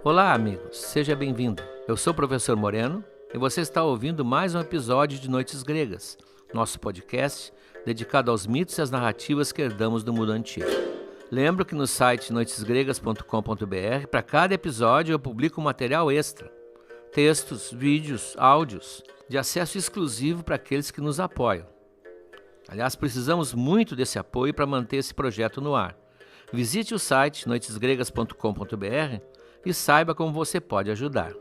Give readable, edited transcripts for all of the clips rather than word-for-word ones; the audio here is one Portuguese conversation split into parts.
Olá, amigo, seja bem-vindo. Eu sou o professor Moreno e você está ouvindo mais um episódio de Noites Gregas, nosso podcast dedicado aos mitos e às narrativas que herdamos do mundo antigo. Lembro que no site noitesgregas.com.br, para cada episódio eu publico um material extra, textos, vídeos, áudios, de acesso exclusivo para aqueles que nos apoiam. Aliás, precisamos muito desse apoio para manter esse projeto no ar. Visite o site noitesgregas.com.br e saiba como você pode ajudar.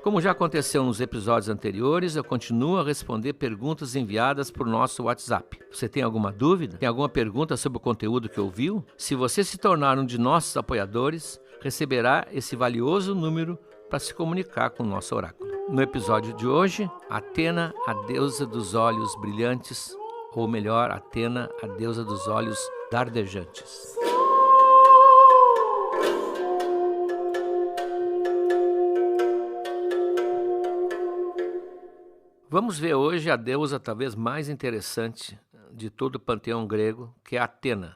Como já aconteceu nos episódios anteriores, eu continuo a responder perguntas enviadas por nosso WhatsApp. Você tem alguma dúvida? Tem alguma pergunta sobre o conteúdo que ouviu? Se você se tornar um de nossos apoiadores, receberá esse valioso número para se comunicar com o nosso oráculo. No episódio de hoje, Atena, a deusa dos olhos brilhantes, ou melhor, Atena, a deusa dos olhos dardejantes. Vamos ver hoje a deusa talvez mais interessante de todo o panteão grego, que é Atena,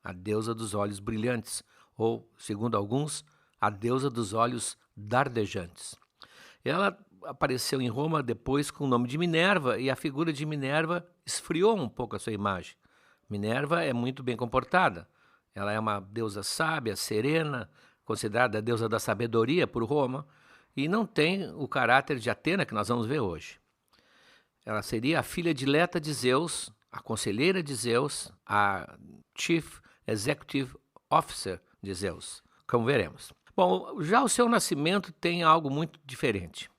a deusa dos olhos brilhantes, ou, segundo alguns, a deusa dos olhos dardejantes. Ela apareceu em Roma depois com o nome de Minerva, e a figura de Minerva esfriou um pouco a sua imagem. Minerva é muito bem comportada. Ela é uma deusa sábia, serena, considerada a deusa da sabedoria por Roma, e não tem o caráter de Atena que nós vamos ver hoje. Ela seria a filha dileta de Zeus, a conselheira de Zeus, a Chief Executive Officer de Zeus, como veremos. Bom, já o seu nascimento tem algo muito diferente.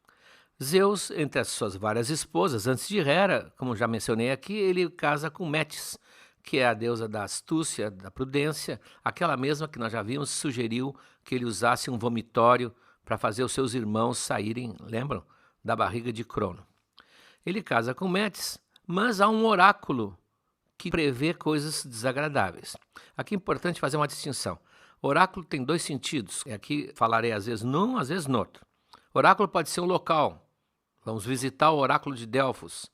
Zeus, entre as suas várias esposas, antes de Hera, como já mencionei aqui, ele casa com Metis, que é a deusa da astúcia, da prudência, aquela mesma que nós já vimos sugeriu que ele usasse um vomitório para fazer os seus irmãos saírem, lembram, da barriga de Crono. Ele casa com Metis, mas há um oráculo que prevê coisas desagradáveis. Aqui é importante fazer uma distinção. Oráculo tem dois sentidos. Aqui falarei às vezes num, às vezes no outro. Oráculo pode ser um local. Vamos visitar o oráculo de Delfos,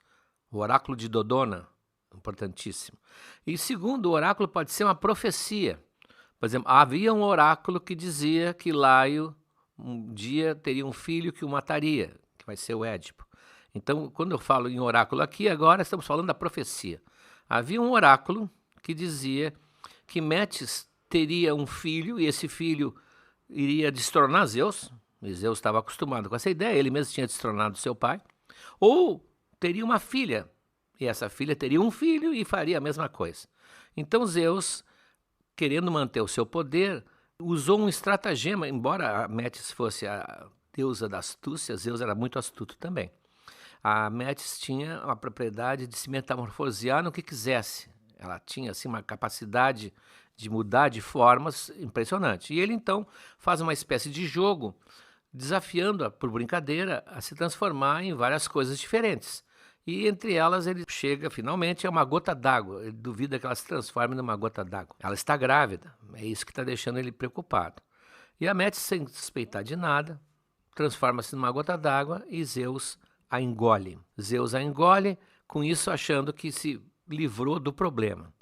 o oráculo de Dodona, importantíssimo. E segundo, o oráculo pode ser uma profecia. Por exemplo, havia um oráculo que dizia que Laio um dia teria um filho que o mataria, que vai ser o Édipo. Então, quando eu falo em oráculo aqui, agora estamos falando da profecia. Havia um oráculo que dizia que Metis teria um filho, e esse filho iria destronar Zeus, e Zeus estava acostumado com essa ideia, ele mesmo tinha destronado seu pai, ou teria uma filha, e essa filha teria um filho e faria a mesma coisa. Então Zeus, querendo manter o seu poder, usou um estratagema, embora a Metis fosse a deusa da astúcia, Zeus era muito astuto também. A Metis tinha a propriedade de se metamorfosear no que quisesse. Ela tinha assim, uma capacidade de mudar de formas impressionante. E ele, então, faz uma espécie de jogo, desafiando-a, por brincadeira, a se transformar em várias coisas diferentes. E, entre elas, ele chega, finalmente, a uma gota d'água. Ele duvida que ela se transforme numa gota d'água. Ela está grávida. É isso que está deixando ele preocupado. E a Metis, sem suspeitar de nada, transforma-se numa gota d'água e Zeus a engole. Zeus a engole, com isso achando que se livrou do problema.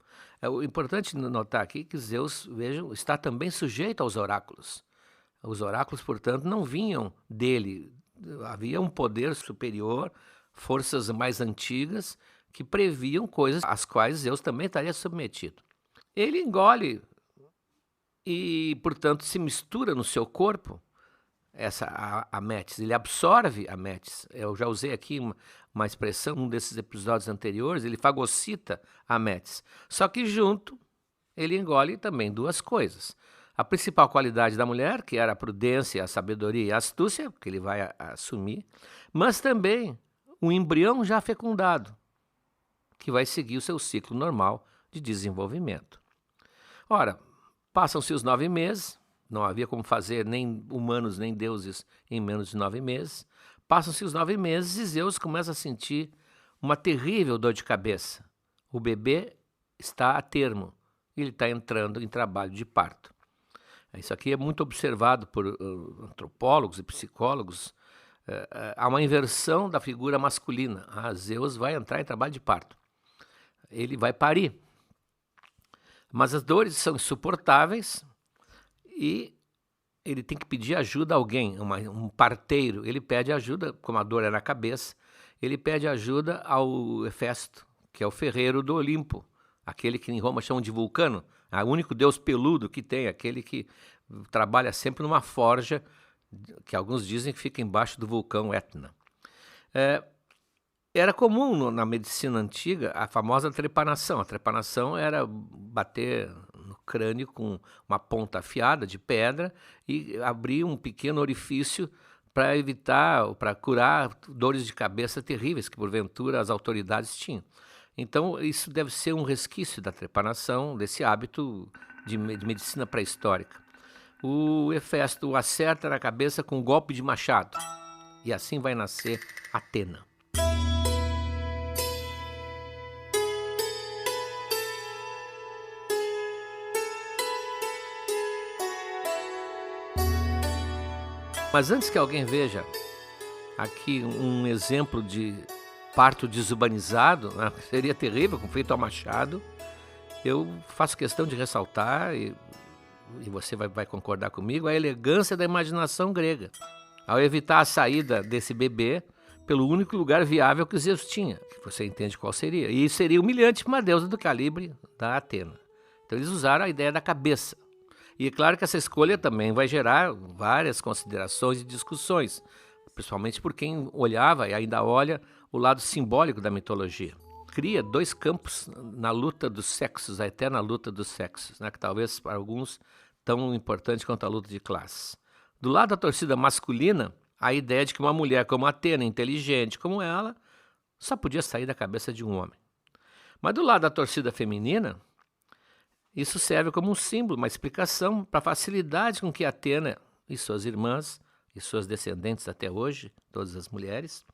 O importante notar aqui que Zeus, vejam, está também sujeito aos oráculos. Os oráculos, portanto, não vinham dele. Havia um poder superior, forças mais antigas, que previam coisas às quais Zeus também estaria submetido. Ele engole e, portanto, se mistura no seu corpo a Metis, ele absorve a Metis. Eu já usei aqui uma expressão num desses episódios anteriores, ele fagocita a Metis. Só que junto, ele engole também duas coisas. A principal qualidade da mulher, que era a prudência, a sabedoria e a astúcia, que ele vai assumir, mas também um embrião já fecundado, que vai seguir o seu ciclo normal de desenvolvimento. Ora, passam-se os 9 meses, não havia como fazer nem humanos nem deuses em menos de 9 meses. Passam-se os 9 meses e Zeus começa a sentir uma terrível dor de cabeça. O bebê está a termo, ele está entrando em trabalho de parto. Isso aqui é muito observado por antropólogos e psicólogos. Há uma inversão da figura masculina. Zeus vai entrar em trabalho de parto. Ele vai parir. Mas as dores são insuportáveis e ele tem que pedir ajuda a alguém, um parteiro. Ele pede ajuda, como a dor é na cabeça, ele pede ajuda ao Hefesto, que é o ferreiro do Olimpo, aquele que em Roma chamam de Vulcano, o único deus peludo que tem, aquele que trabalha sempre numa forja, que alguns dizem que fica embaixo do vulcão Etna. Era comum na medicina antiga a famosa trepanação. A trepanação era bater no crânio com uma ponta afiada de pedra e abrir um pequeno orifício para evitar, para curar dores de cabeça terríveis que porventura as autoridades tinham. Então isso deve ser um resquício da trepanação, desse hábito de medicina pré-histórica. O Hefesto o acerta na cabeça com um golpe de machado e assim vai nascer Atena. Mas antes que alguém veja aqui um exemplo de parto desumanizado, né, seria terrível, feito a machado, eu faço questão de ressaltar, e você vai concordar comigo, a elegância da imaginação grega, ao evitar a saída desse bebê pelo único lugar viável que Zeus tinha, que você entende qual seria. E seria humilhante para uma deusa do calibre da Atena. Então eles usaram a ideia da cabeça. E é claro que essa escolha também vai gerar várias considerações e discussões, principalmente por quem olhava e ainda olha o lado simbólico da mitologia. Cria dois campos na luta dos sexos, a eterna luta dos sexos, né, que talvez para alguns tão importante quanto a luta de classes. Do lado da torcida masculina, a ideia de que uma mulher como Atena, inteligente como ela, só podia sair da cabeça de um homem. Mas do lado da torcida feminina, isso serve como um símbolo, uma explicação para a facilidade com que Atena e suas irmãs, e suas descendentes até hoje, todas as mulheres,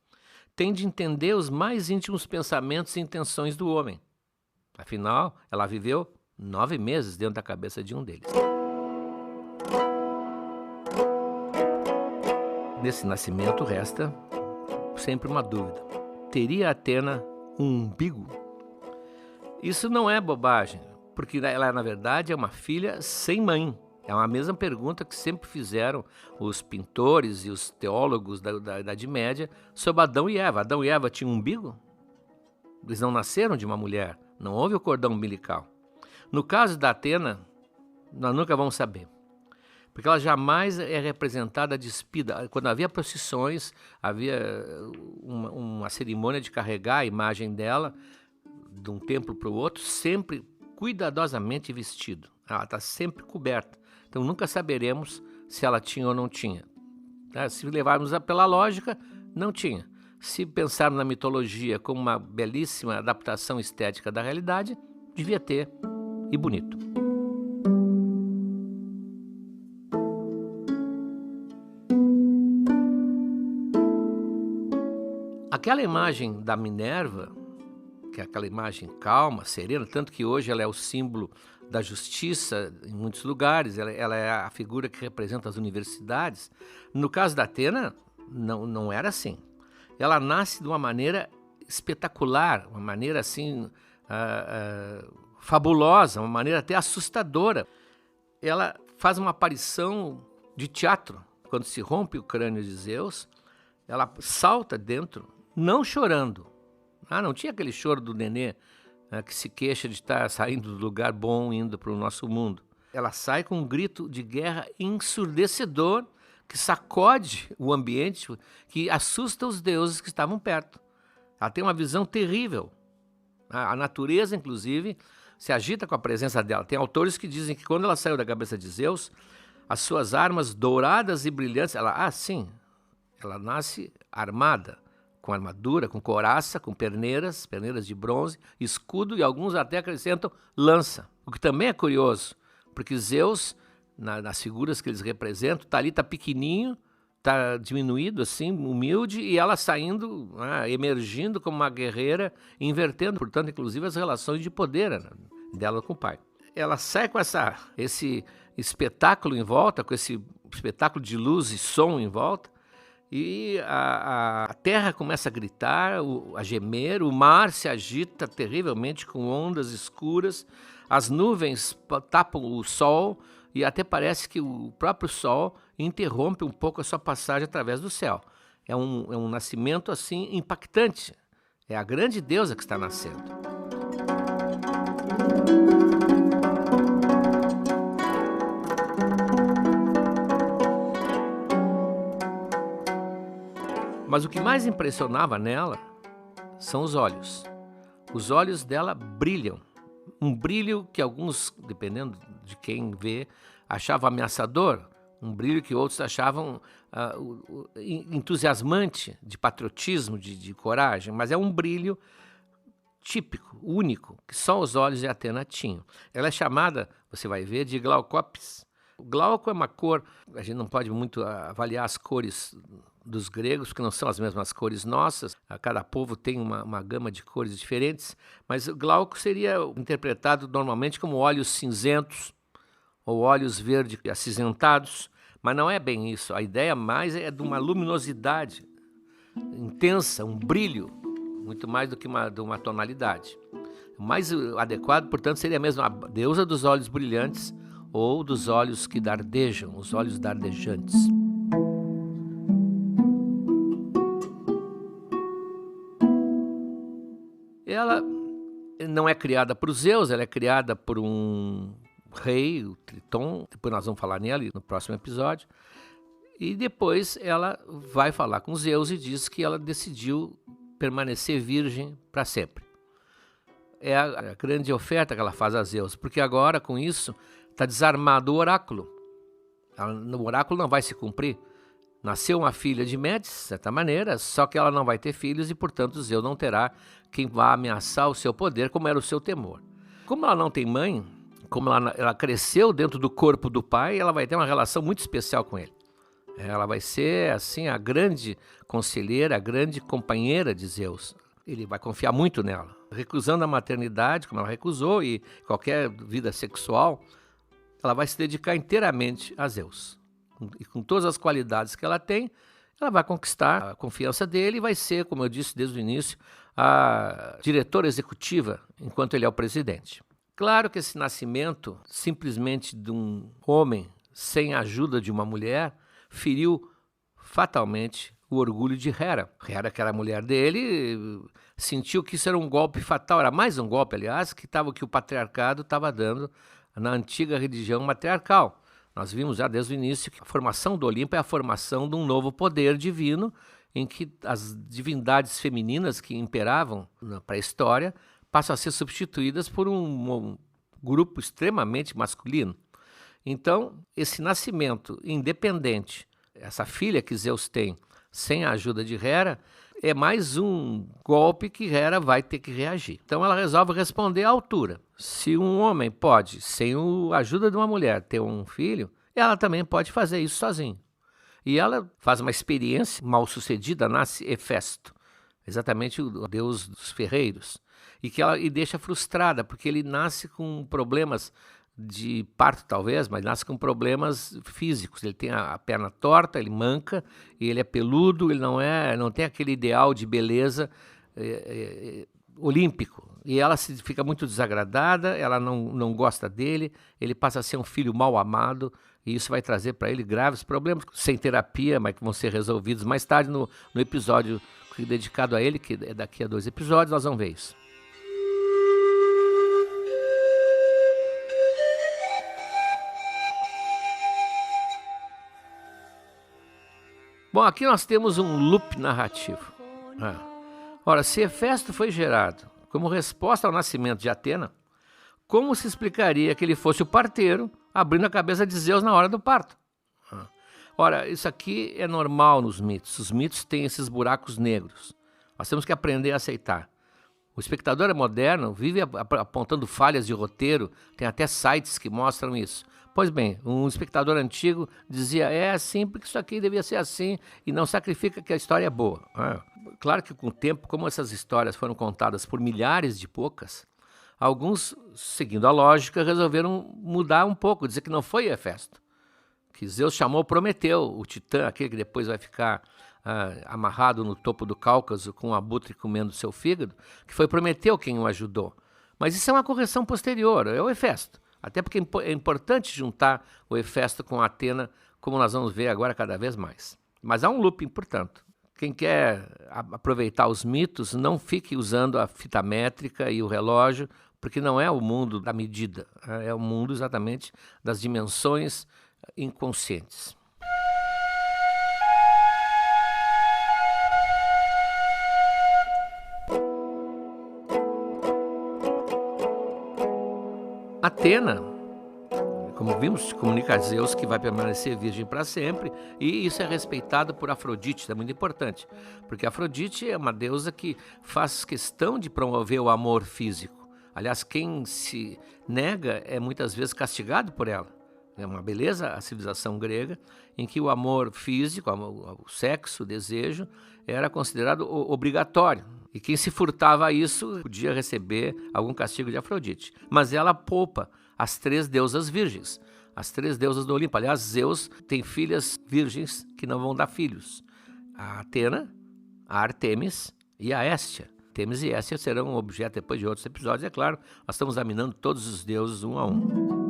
têm de entender os mais íntimos pensamentos e intenções do homem. Afinal, ela viveu 9 meses dentro da cabeça de um deles. Nesse nascimento resta sempre uma dúvida. Teria Atena um umbigo? Isso não é bobagem, porque ela, na verdade, é uma filha sem mãe. É a mesma pergunta que sempre fizeram os pintores e os teólogos da Idade Média sobre Adão e Eva. Adão e Eva tinham um umbigo? Eles não nasceram de uma mulher, não houve o cordão umbilical. No caso da Atena, nós nunca vamos saber, porque ela jamais é representada despida. Quando havia procissões, havia uma cerimônia de carregar a imagem dela de um templo para o outro, sempre cuidadosamente vestido. Ela está sempre coberta. Então nunca saberemos se ela tinha ou não tinha. Se levarmos pela lógica, não tinha. Se pensarmos na mitologia como uma belíssima adaptação estética da realidade, devia ter, e bonito. Aquela imagem da Minerva, que é aquela imagem calma, serena, tanto que hoje ela é o símbolo da justiça em muitos lugares, ela é a figura que representa as universidades. No caso da Atena, não era assim. Ela nasce de uma maneira espetacular, uma maneira assim fabulosa, uma maneira até assustadora. Ela faz uma aparição de teatro, quando se rompe o crânio de Zeus, ela salta dentro, não chorando. Não tinha aquele choro do nenê que se queixa de estar saindo do lugar bom, indo para o nosso mundo. Ela sai com um grito de guerra ensurdecedor que sacode o ambiente, que assusta os deuses que estavam perto. Ela tem uma visão terrível. A natureza, inclusive, se agita com a presença dela. Tem autores que dizem que quando ela saiu da cabeça de Zeus, as suas armas douradas e brilhantes, ela nasce armada, com armadura, com couraça, com perneiras de bronze, escudo e alguns até acrescentam lança. O que também é curioso, porque Zeus, nas figuras que eles representam, está pequenininho, está diminuído assim, humilde, e ela saindo, emergindo como uma guerreira, invertendo, portanto, inclusive as relações de poder dela com o pai. Ela sai com esse espetáculo em volta, com esse espetáculo de luz e som em volta, e a terra começa a gritar, a gemer, o mar se agita terrivelmente com ondas escuras, As nuvens tapam o sol e até parece que o próprio sol interrompe um pouco a sua passagem através do céu. É um nascimento assim impactante. É a grande deusa que está nascendo. Mas o que mais impressionava nela são os olhos. Os olhos dela brilham. Um brilho que alguns, dependendo de quem vê, achavam ameaçador. Um brilho que outros achavam entusiasmante, de patriotismo, de coragem. Mas é um brilho típico, único, que só os olhos de Atena tinham. Ela é chamada, você vai ver, de Glaucopis. O glauco é uma cor, a gente não pode muito avaliar as cores dos gregos, porque não são as mesmas cores nossas, cada povo tem uma gama de cores diferentes, mas o glauco seria interpretado normalmente como olhos cinzentos ou olhos verdes acinzentados, mas não é bem isso, a ideia mais é de uma luminosidade intensa, um brilho, muito mais do que de uma tonalidade. O mais adequado, portanto, seria mesmo a deusa dos olhos brilhantes ou dos olhos que dardejam, os olhos dardejantes. Ela não é criada por Zeus, ela é criada por um rei, o Triton, depois nós vamos falar nele no próximo episódio, e depois ela vai falar com Zeus e diz que ela decidiu permanecer virgem para sempre. É a grande oferta que ela faz a Zeus, porque agora com isso está desarmado o oráculo. O oráculo não vai se cumprir. Nasceu uma filha de Medes, de certa maneira, só que ela não vai ter filhos e, portanto, Zeus não terá quem vá ameaçar o seu poder, como era o seu temor. Como ela não tem mãe, como ela cresceu dentro do corpo do pai, ela vai ter uma relação muito especial com ele. Ela vai ser, assim, a grande conselheira, a grande companheira de Zeus. Ele vai confiar muito nela. Recusando a maternidade, como ela recusou, e qualquer vida sexual, ela vai se dedicar inteiramente a Zeus. E com todas as qualidades que ela tem, ela vai conquistar a confiança dele e vai ser, como eu disse desde o início, a diretora executiva, enquanto ele é o presidente. Claro que esse nascimento, simplesmente de um homem sem a ajuda de uma mulher, feriu fatalmente o orgulho de Hera. Hera, que era a mulher dele, sentiu que isso era um golpe fatal, era mais um golpe, aliás, que o patriarcado estava dando na antiga religião matriarcal. Nós vimos já desde o início que a formação do Olimpo é a formação de um novo poder divino, em que as divindades femininas que imperavam na pré-história passam a ser substituídas por um grupo extremamente masculino. Então, esse nascimento independente, essa filha que Zeus tem, sem a ajuda de Hera, é mais um golpe que Hera vai ter que reagir. Então ela resolve responder à altura. Se um homem pode, sem a ajuda de uma mulher, ter um filho, ela também pode fazer isso sozinha. E ela faz uma experiência mal sucedida, nasce Hefesto, exatamente o deus dos ferreiros, e deixa frustrada, porque ele nasce com problemas de parto talvez, mas nasce com problemas físicos. Ele tem a perna torta, ele manca, e ele é peludo, ele não tem aquele ideal de beleza olímpico. E ela fica muito desagradada, ela não gosta dele, ele passa a ser um filho mal amado, e isso vai trazer para ele graves problemas, sem terapia, mas que vão ser resolvidos mais tarde no episódio dedicado a ele, que é daqui a 2 episódios, nós vamos ver isso. Bom, aqui nós temos um loop narrativo. Ora, se Hefesto foi gerado como resposta ao nascimento de Atena, como se explicaria que ele fosse o parteiro abrindo a cabeça de Zeus na hora do parto? Ora, isso aqui é normal nos mitos. Os mitos têm esses buracos negros. Nós temos que aprender a aceitar. O espectador moderno vive apontando falhas de roteiro, tem até sites que mostram isso. Pois bem, um espectador antigo dizia, é assim porque isso aqui devia ser assim, e não sacrifica que a história é boa. Claro que com o tempo, como essas histórias foram contadas por milhares de poucas, alguns, seguindo a lógica, resolveram mudar um pouco, dizer que não foi Hefesto, que Zeus chamou Prometeu, o titã, aquele que depois vai ficar amarrado no topo do Cáucaso com um abutre comendo seu fígado, que foi Prometeu quem o ajudou. Mas isso é uma correção posterior, é o Hefesto. Até porque é importante juntar o Hefesto com a Atena, como nós vamos ver agora cada vez mais. Mas há um looping, portanto. Quem quer aproveitar os mitos, não fique usando a fita métrica e o relógio, porque não é o mundo da medida, é o mundo exatamente das dimensões inconscientes. Atena, como vimos, comunica a Zeus que vai permanecer virgem para sempre, e isso é respeitado por Afrodite, é muito importante, porque Afrodite é uma deusa que faz questão de promover o amor físico. Aliás, quem se nega é muitas vezes castigado por ela. É uma beleza a civilização grega, em que o amor físico, o sexo, o desejo, era considerado obrigatório. E quem se furtava a isso podia receber algum castigo de Afrodite. Mas ela poupa as 3 deusas virgens, as 3 deusas do Olimpo. Aliás, Zeus tem filhas virgens que não vão dar filhos. A Atena, a Artemis e a Hestia. Temis e Hestia serão objeto depois de outros episódios, é claro. Nós estamos examinando todos os deuses um a um.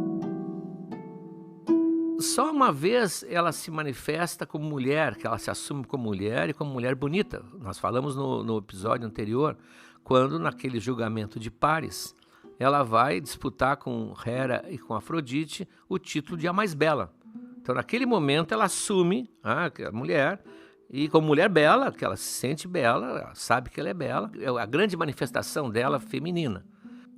Só uma vez ela se manifesta como mulher, que ela se assume como mulher e como mulher bonita. Nós falamos no episódio anterior, quando naquele julgamento de pares, ela vai disputar com Hera e com Afrodite o título de a mais bela. Então naquele momento ela assume a mulher, e como mulher bela, que ela se sente bela, ela sabe que ela é bela, é a grande manifestação dela feminina.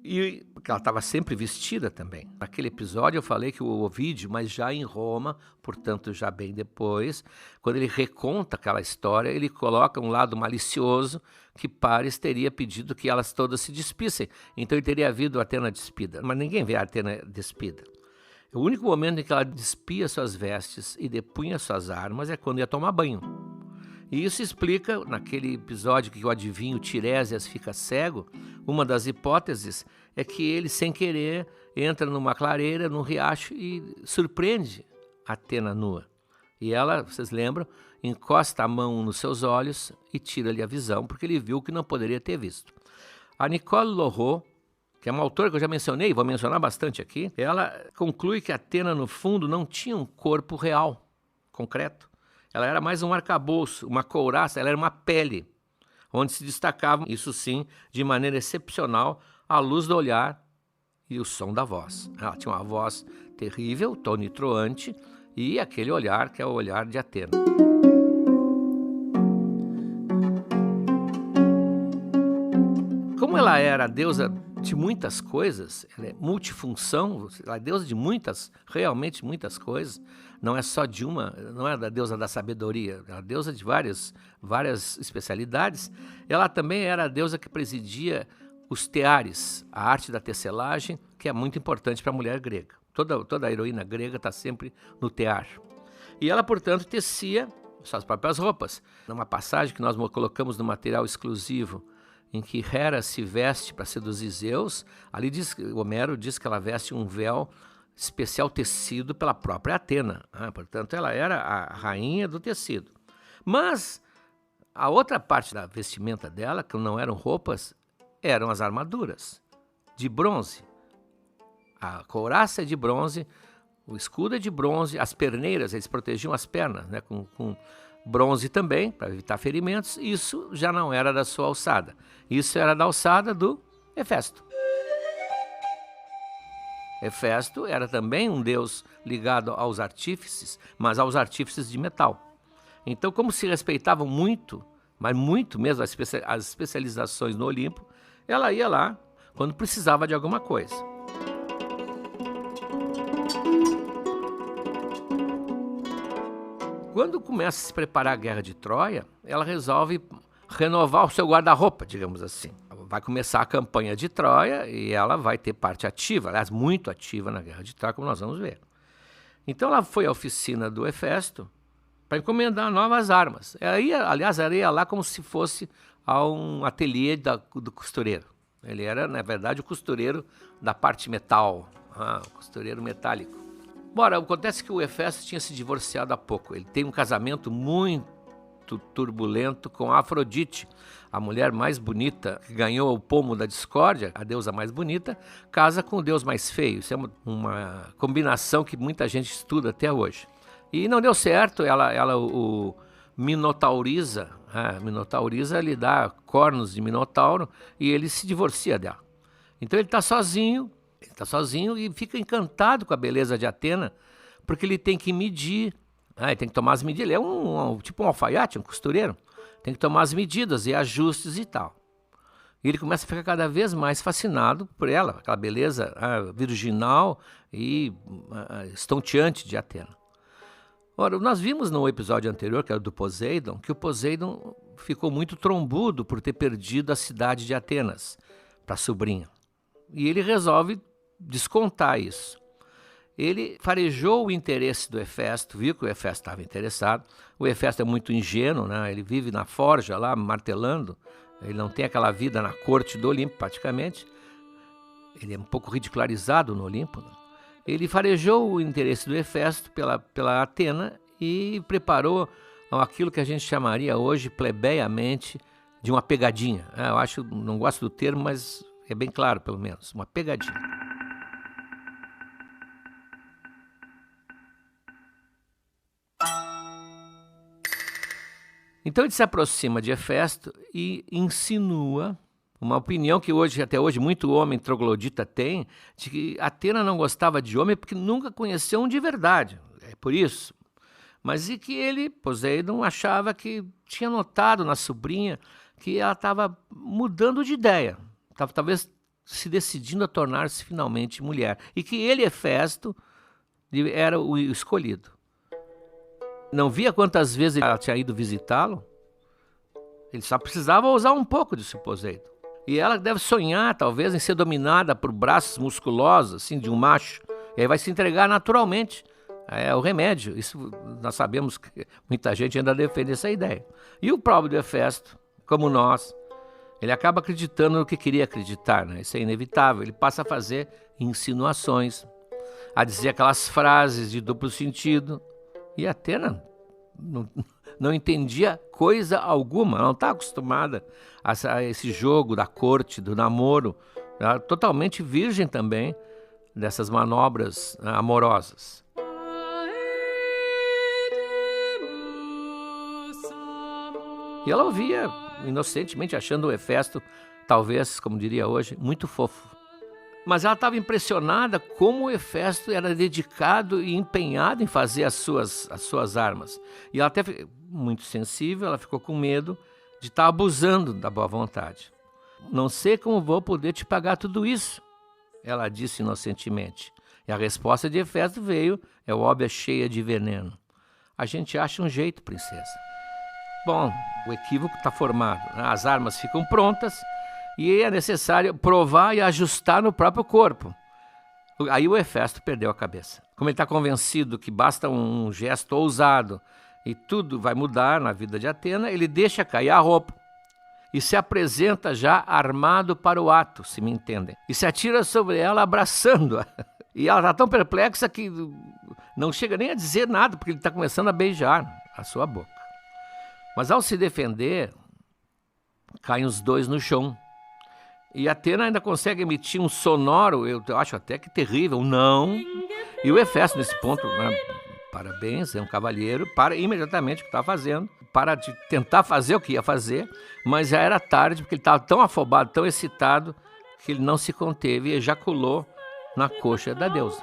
E porque ela estava sempre vestida também. Naquele episódio eu falei que o Ovídio, mas já em Roma, portanto já bem depois, quando ele reconta aquela história, ele coloca um lado malicioso que Paris teria pedido que elas todas se despissem. Então ele teria havido Atena despida, mas ninguém vê a Atena despida. O único momento em que ela despia suas vestes e depunha suas armas é quando ia tomar banho. E isso explica, naquele episódio que o adivinho Tiresias fica cego, uma das hipóteses é que ele, sem querer, entra numa clareira, num riacho e surpreende Atena nua. E ela, vocês lembram, encosta a mão nos seus olhos e tira-lhe a visão, porque ele viu o que não poderia ter visto. A Nicole Lorrault, que é uma autora que eu já mencionei, vou mencionar bastante aqui, ela conclui que Atena, no fundo, não tinha um corpo real, concreto. Ela era mais um arcabouço, uma couraça, ela era uma pele, onde se destacavam, isso sim, de maneira excepcional, a luz do olhar e o som da voz. Ela tinha uma voz terrível, tonitruante, e aquele olhar que é o olhar de Atena. Como ela era a deusa de muitas coisas, ela é multifunção, ela é deusa de muitas, realmente muitas coisas, não é só de uma, não é da deusa da sabedoria, é a deusa de várias especialidades. Ela também era a deusa que presidia os teares, a arte da tecelagem, que é muito importante para a mulher grega. Toda a heroína grega está sempre no tear. E ela, portanto, tecia suas próprias roupas. Numa passagem que nós colocamos no material exclusivo, em que Hera se veste para seduzir Zeus, ali Homero diz que ela veste um véu especial tecido pela própria Atena. Portanto, ela era a rainha do tecido. Mas a outra parte da vestimenta dela, que não eram roupas, eram as armaduras de bronze. A couraça é de bronze, o escudo é de bronze, as perneiras, eles protegiam as pernas, né, com bronze também, para evitar ferimentos. Isso já não era da sua alçada. Isso era da alçada do Hefesto. Hefesto era também um deus ligado aos artífices, mas aos artífices de metal. Então, como se respeitavam muito, mas muito mesmo as especializações no Olimpo, ela ia lá quando precisava de alguma coisa. Quando começa a se preparar a Guerra de Troia, ela resolve renovar o seu guarda-roupa, digamos assim. Vai começar a campanha de Troia e ela vai ter parte ativa, aliás, muito ativa na Guerra de Troia, como nós vamos ver. Então ela foi à oficina do Hefesto para encomendar novas armas. Ela ia lá como se fosse a um ateliê do costureiro. Ele era, na verdade, o costureiro da parte metal, o costureiro metálico. Bora, acontece que o Hefesto tinha se divorciado há pouco. Ele tem um casamento muito muito turbulento com a Afrodite, a mulher mais bonita, que ganhou o pomo da discórdia, a deusa mais bonita, casa com o deus mais feio. Isso é uma combinação que muita gente estuda até hoje. E não deu certo, ela o minotauriza, lhe dá cornos de minotauro e ele se divorcia dela. Então ele está sozinho e fica encantado com a beleza de Atena, porque ele tem que medir, ele tem que tomar as medidas. Ele é tipo um alfaiate, um costureiro. Tem que tomar as medidas e ajustes e tal. E ele começa a ficar cada vez mais fascinado por ela, aquela beleza virginal e estonteante de Atena. Ora, nós vimos no episódio anterior, que era do Poseidon, que o Poseidon ficou muito trombudo por ter perdido a cidade de Atenas para a sobrinha. E ele resolve descontar isso. Ele farejou o interesse do Hefesto, viu que o Hefesto estava interessado. O Hefesto é muito ingênuo, né? Ele vive na forja lá, martelando. Ele não tem aquela vida na corte do Olimpo, praticamente. Ele é um pouco ridicularizado no Olimpo, né? Ele farejou o interesse do Hefesto pela Atena e preparou aquilo que a gente chamaria hoje, plebeiamente, de uma pegadinha. Eu não gosto do termo, mas é bem claro, pelo menos, uma pegadinha. Então ele se aproxima de Hefesto e insinua uma opinião que até hoje muito homem troglodita tem, de que Atena não gostava de homem porque nunca conheceu um de verdade. É por isso. Mas e que ele, Poseidon, achava que tinha notado na sobrinha que ela estava mudando de ideia. Estava talvez se decidindo a tornar-se finalmente mulher. E que ele, Hefesto, era o escolhido. Não via quantas vezes ela tinha ido visitá-lo? Ele só precisava ousar um pouco, disse o Poseidon. E ela deve sonhar, talvez, em ser dominada por braços musculosos, assim, de um macho. E aí vai se entregar naturalmente. É o remédio. Isso nós sabemos que muita gente ainda defende essa ideia. E o próprio Hefesto, como nós, ele acaba acreditando no que queria acreditar, né? Isso é inevitável. Ele passa a fazer insinuações, a dizer aquelas frases de duplo sentido. E Atena não entendia coisa alguma, não está acostumada a esse jogo da corte, do namoro. Ela é totalmente virgem também dessas manobras amorosas. E ela ouvia inocentemente, achando o Hefesto, talvez, como diria hoje, muito fofo. Mas ela estava impressionada como o Hefesto era dedicado e empenhado em fazer as suas armas. E ela até, muito sensível, ela ficou com medo de estar abusando da boa vontade. Não sei como vou poder te pagar tudo isso, ela disse inocentemente. E a resposta de Hefesto veio, é óbvia, cheia de veneno. A gente acha um jeito, princesa. Bom, o equívoco está formado, né? As armas ficam prontas, e é necessário provar e ajustar no próprio corpo. Aí o Hefesto perdeu a cabeça. Como ele está convencido que basta um gesto ousado e tudo vai mudar na vida de Atena, ele deixa cair a roupa e se apresenta já armado para o ato, se me entendem. E se atira sobre ela abraçando-a. E ela está tão perplexa que não chega nem a dizer nada, porque ele está começando a beijar a sua boca. Mas ao se defender, caem os dois no chão. E Atena ainda consegue emitir um sonoro, eu acho até que terrível, não. E o Hefesto, nesse ponto, né, parabéns, é um cavalheiro, para imediatamente o que está fazendo, para de tentar fazer o que ia fazer, mas já era tarde, porque ele estava tão afobado, tão excitado, que ele não se conteve e ejaculou na coxa da deusa.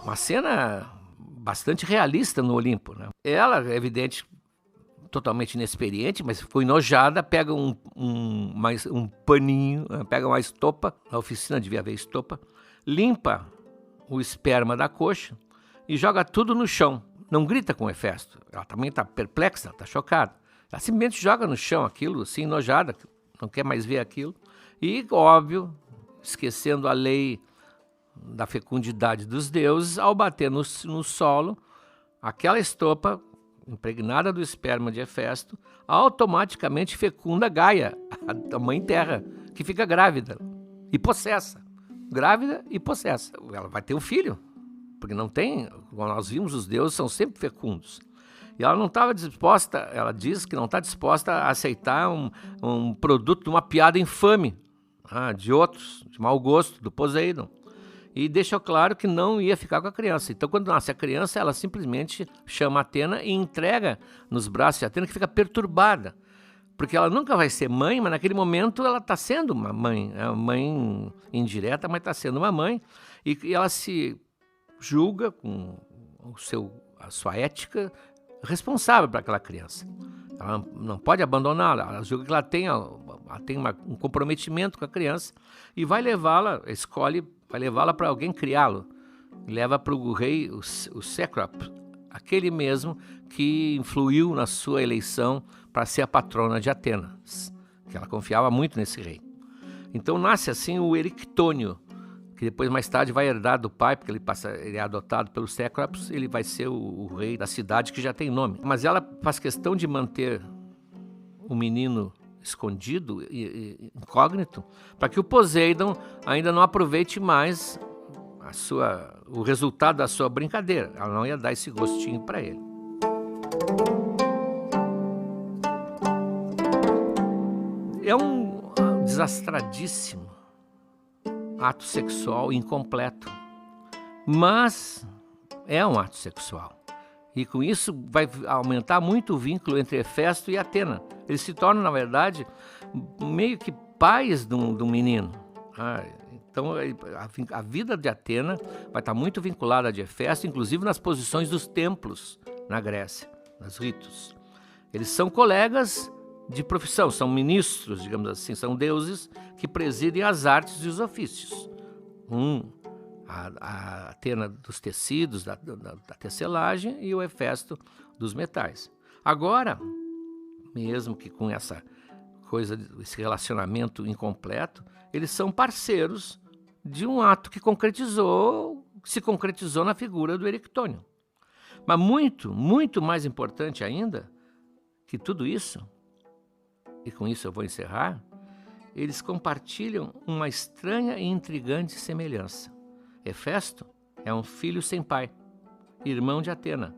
Uma cena bastante realista no Olimpo, né? Ela, é evidente, totalmente inexperiente, mas ficou enojada, pega um paninho, pega uma estopa, na oficina devia haver estopa, limpa o esperma da coxa e joga tudo no chão. Não grita com o Hefesto, ela também está perplexa, está chocada. Ela simplesmente joga no chão aquilo, assim, enojada, não quer mais ver aquilo. E, óbvio, esquecendo a lei da fecundidade dos deuses, ao bater no solo, aquela estopa impregnada do esperma de Hefesto, automaticamente fecunda Gaia, a mãe terra, que fica grávida e possessa. Grávida e possessa. Ela vai ter um filho, porque não tem, como nós vimos, os deuses são sempre fecundos. E ela não estava disposta, ela diz que não está disposta a aceitar um produto de uma piada infame, de outros, de mau gosto, do Poseidon. E deixou claro que não ia ficar com a criança. Então, quando nasce a criança, ela simplesmente chama a Atena e entrega nos braços de Atena, que fica perturbada. Porque ela nunca vai ser mãe, mas naquele momento ela está sendo uma mãe. É uma mãe indireta, mas está sendo uma mãe. E ela se julga com a sua ética responsável para aquela criança. Ela não pode abandoná-la. Ela julga que ela tem um comprometimento com a criança e vai levá-la, vai levá-la para alguém criá-lo. Leva para o rei, o Cécrope, aquele mesmo que influiu na sua eleição para ser a patrona de Atenas, que ela confiava muito nesse rei. Então nasce assim o Erictônio, que depois mais tarde vai herdar do pai, porque ele é adotado pelo Cécropes, ele vai ser o rei da cidade que já tem nome. Mas ela faz questão de manter o menino escondido e incógnito, para que o Poseidon ainda não aproveite mais o resultado da sua brincadeira. Ela não ia dar esse gostinho para ele. É um desastradíssimo ato sexual incompleto, mas é um ato sexual. E com isso vai aumentar muito o vínculo entre Hefesto e Atena. Eles se tornam, na verdade, meio que pais do menino. Então a vida de Atena vai estar muito vinculada a de Hefesto, inclusive nas posições dos templos na Grécia, nos ritos. Eles são colegas de profissão, são ministros, digamos assim, são deuses que presidem as artes e os ofícios. A Atena dos tecidos, da tecelagem, e o Hefesto dos metais. Agora, mesmo que com essa coisa, esse relacionamento incompleto, eles são parceiros de um ato que se concretizou na figura do Erictônio. Mas muito, muito mais importante ainda que tudo isso, e com isso eu vou encerrar, eles compartilham uma estranha e intrigante semelhança. Hefesto é um filho sem pai, irmão de Atena,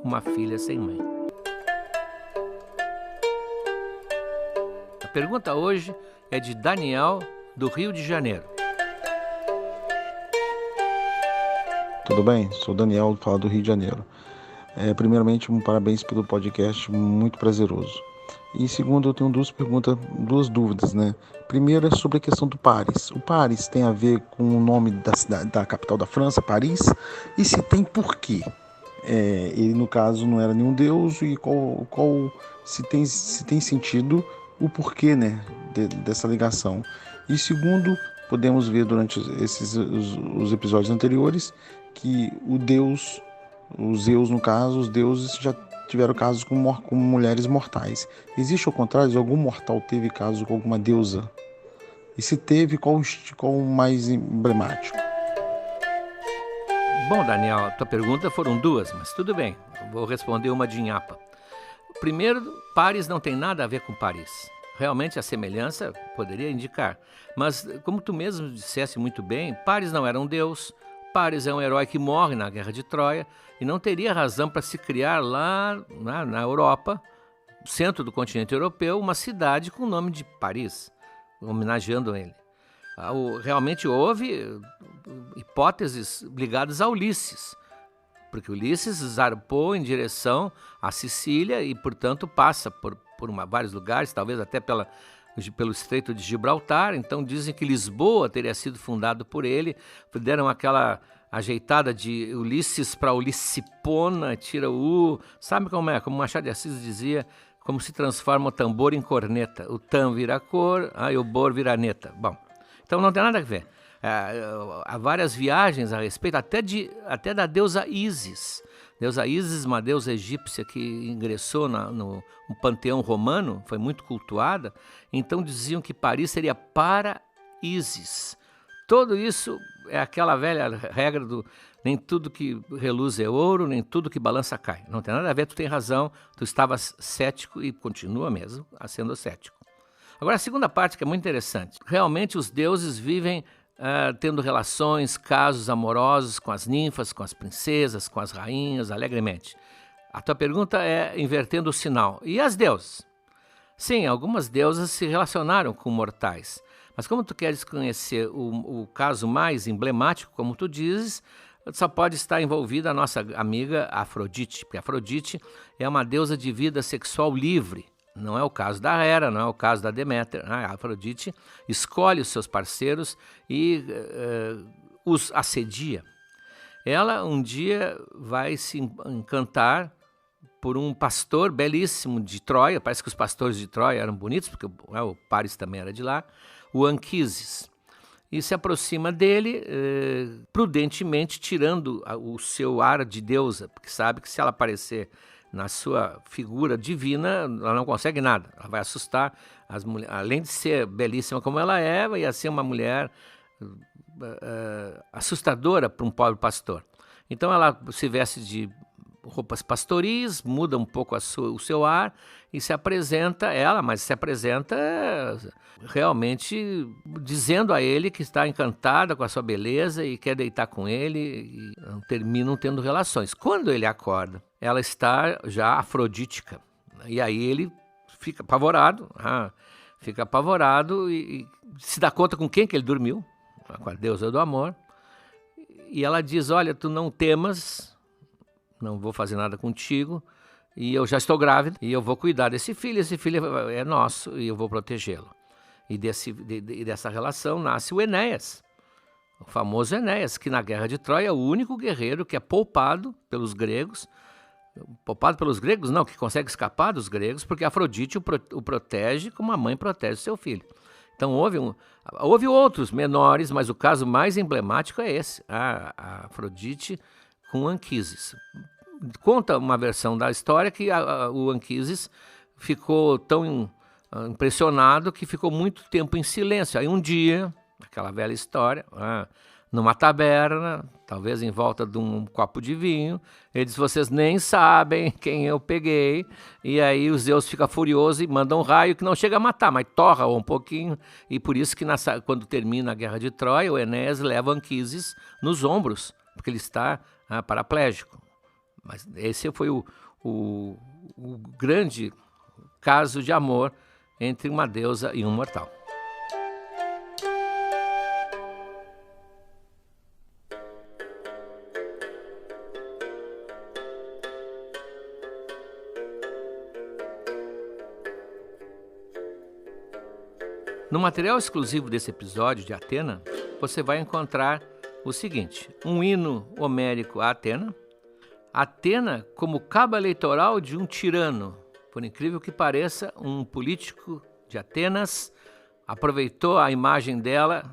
uma filha sem mãe. A pergunta hoje é de Daniel, do Rio de Janeiro. Tudo bem? Sou Daniel, falo do Rio de Janeiro. Primeiramente, parabéns pelo podcast, muito prazeroso. E segundo, eu tenho duas dúvidas, né? Primeiro é sobre a questão do Paris. O Paris tem a ver com o nome da capital da França, Paris? E se tem por quê? Ele, no caso, não era nenhum deus, e se tem sentido o porquê, né, dessa ligação. E segundo, podemos ver durante os episódios anteriores que os Zeus, no caso, os deuses já tiveram casos com mulheres mortais. Existe ao contrário? Algum mortal teve caso com alguma deusa? E se teve, qual o mais emblemático? Bom, Daniel, a tua pergunta foram duas, mas tudo bem, vou responder uma de nhapa. Primeiro, Paris não tem nada a ver com Paris. Realmente a semelhança poderia indicar. Mas, como tu mesmo disseste muito bem, Paris não era um deus. Paris é um herói que morre na Guerra de Troia e não teria razão para se criar lá na Europa, centro do continente europeu, uma cidade com o nome de Paris, homenageando ele. Realmente houve hipóteses ligadas a Ulisses, porque Ulisses zarpou em direção à Sicília e, portanto, passa por vários lugares, talvez até pelo Estreito de Gibraltar. Então dizem que Lisboa teria sido fundado por ele, deram aquela ajeitada de Ulisses para Ulissipona, tira o U, sabe como é? Como Machado de Assis dizia, como se transforma o tambor em corneta, o tam vira cor, e o bor vira neta. Bom, então não tem nada a ver. Há várias viagens a respeito, até da deusa Ísis. Deusa Ísis, uma deusa egípcia que ingressou no panteão romano, foi muito cultuada. Então diziam que Paris seria para Ísis. Tudo isso é aquela velha regra do nem tudo que reluz é ouro, nem tudo que balança cai. Não tem nada a ver, tu tem razão, tu estavas cético e continua mesmo sendo cético. Agora a segunda parte, que é muito interessante. Realmente os deuses vivem tendo relações, casos amorosos com as ninfas, com as princesas, com as rainhas, alegremente. A tua pergunta é invertendo o sinal. E as deusas? Sim, algumas deusas se relacionaram com mortais. Mas como tu queres conhecer o caso mais emblemático, como tu dizes, só pode estar envolvida a nossa amiga Afrodite, porque Afrodite é uma deusa de vida sexual livre. Não é o caso da Hera, não é o caso da Deméter. A Afrodite escolhe os seus parceiros e os assedia. Ela um dia vai se encantar por um pastor belíssimo de Troia. Parece que os pastores de Troia eram bonitos, porque o Paris também era de lá, o Anquises. E se aproxima dele, prudentemente, tirando o seu ar de deusa, porque sabe que se ela aparecer na sua figura divina, ela não consegue nada. Ela vai assustar as mulheres. Além de ser belíssima como ela é, ia ser uma mulher assustadora para um pobre pastor. Então ela se veste de roupas pastoris, muda um pouco o seu ar e se apresenta mas se apresenta realmente dizendo a ele que está encantada com a sua beleza e quer deitar com ele, e terminam tendo relações. Quando ele acorda, ela está já afrodítica, e aí ele fica apavorado e se dá conta com quem que ele dormiu, com a deusa do amor, e ela diz: olha, tu não temas, não vou fazer nada contigo, e eu já estou grávida, e eu vou cuidar desse filho é nosso, e eu vou protegê-lo. E dessa relação nasce o Enéas, o famoso Enéas, que na Guerra de Troia é o único guerreiro que é poupado pelos gregos, que consegue escapar dos gregos, porque Afrodite o protege como a mãe protege o seu filho. Então houve outros menores, mas o caso mais emblemático é esse, a Afrodite com Anquises. Conta uma versão da história que o Anquises ficou tão impressionado que ficou muito tempo em silêncio. Aí um dia, aquela velha história, numa taberna, talvez em volta de um copo de vinho, ele diz: vocês nem sabem quem eu peguei. E aí os Zeus ficam furiosos e mandam um raio que não chega a matar, mas torra um pouquinho. E por isso que quando termina a Guerra de Troia, o Enéas leva Anquises nos ombros, porque ele está paraplégico. Mas esse foi o grande caso de amor entre uma deusa e um mortal. No material exclusivo desse episódio de Atena, você vai encontrar o seguinte: um hino homérico a Atena, Atena como cabo eleitoral de um tirano. Por incrível que pareça, um político de Atenas aproveitou a imagem dela,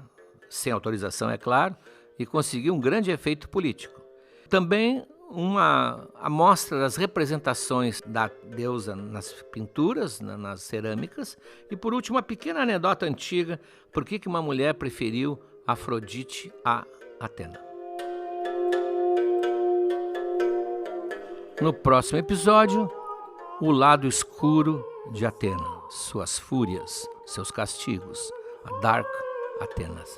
sem autorização, é claro, e conseguiu um grande efeito político. Também uma amostra das representações da deusa nas pinturas, nas cerâmicas. E por último, uma pequena anedota antiga: por que uma mulher preferiu Afrodite a Atena. No próximo episódio, o lado escuro de Atena, suas fúrias, seus castigos, a Dark Atenas.